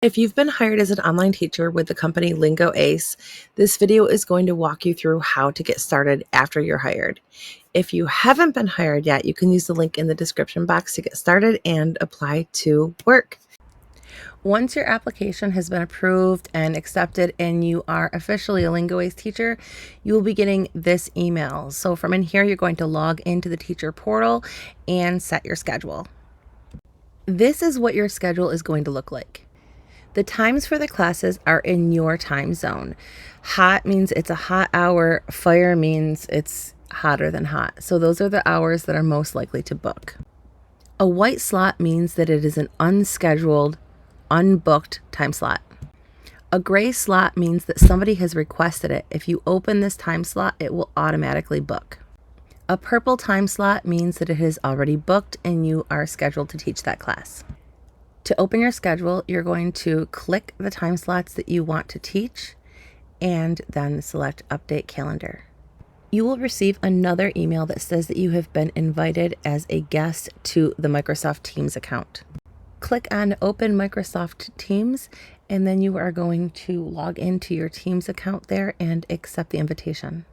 If you've been hired as an online teacher with the company LingoAce, this video is going to walk you through how to get started after you're hired. If you haven't been hired yet, you can use the link in the description box to get started and apply to work. Once your application has been approved and accepted and you are officially a LingoAce teacher, you will be getting this email. So from in here, you're going to log into the teacher portal and set your schedule. This is what your schedule is going to look like. The times for the classes are in your time zone. Hot means it's a hot hour. Fire means it's hotter than hot. So those are the hours that are most likely to book. A white slot means that it is an unscheduled, unbooked time slot. A gray slot means that somebody has requested it. If you open this time slot, it will automatically book. A purple time slot means that it is already booked and you are scheduled to teach that class. To open your schedule, you're going to click the time slots that you want to teach and then select Update Calendar. You will receive another email that says that you have been invited as a guest to the Microsoft Teams account. Click on Open Microsoft Teams, and then you are going to log into your Teams account there and accept the invitation.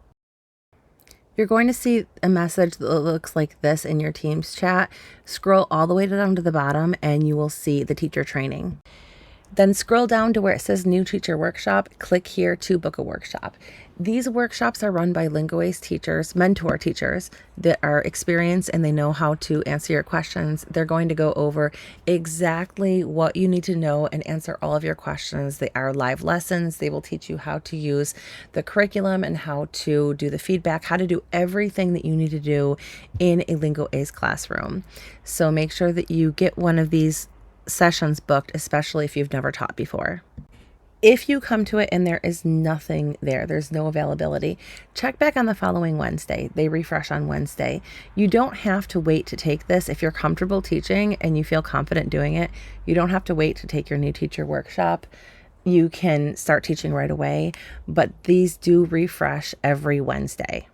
You're going to see a message that looks like this in your Teams chat. Scroll all the way down to the bottom and you will see the teacher training. Then scroll down to where it says New Teacher Workshop. Click here to book a workshop. These workshops are run by LingoAce teachers, mentor teachers that are experienced and they know how to answer your questions. They're going to go over exactly what you need to know and answer all of your questions. They are live lessons. They will teach you how to use the curriculum and how to do the feedback, how to do everything that you need to do in a LingoAce classroom. So make sure that you get one of these sessions booked, especially if you've never taught before. If you come to it and there is nothing there, there's no availability, check back on the following Wednesday. They refresh on Wednesday. You don't have to wait to take this. If you're comfortable teaching and you feel confident doing it, you don't have to wait to take your new teacher workshop. You can start teaching right away, but these do refresh every Wednesday.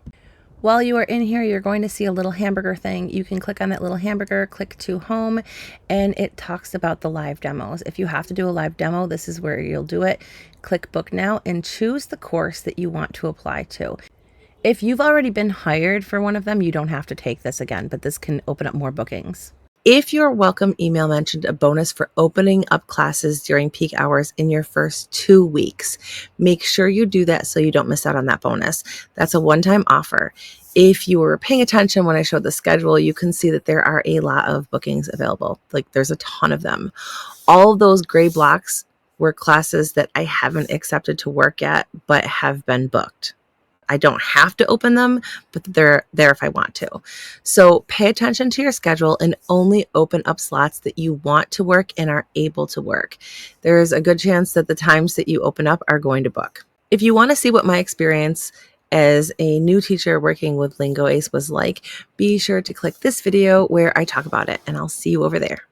While you are in here, you're going to see a little hamburger thing. You can click on that little hamburger, click to home, and it talks about the live demos. If you have to do a live demo, this is where you'll do it. Click book now and choose the course that you want to apply to. If you've already been hired for one of them, you don't have to take this again, but this can open up more bookings. If your welcome email mentioned a bonus for opening up classes during peak hours in your first 2 weeks, make sure you do that so you don't miss out on that bonus. That's a one-time offer. If you were paying attention when I showed the schedule, you can see that there are a lot of bookings available. Like there's a ton of them. All of those gray blocks were classes that I haven't accepted to work yet, but have been booked. I don't have to open them, but they're there if I want to. So pay attention to your schedule and only open up slots that you want to work and are able to work. There's a good chance that the times that you open up are going to book. If you want to see what my experience as a new teacher working with LingoAce was like, be sure to click this video where I talk about it, and I'll see you over there.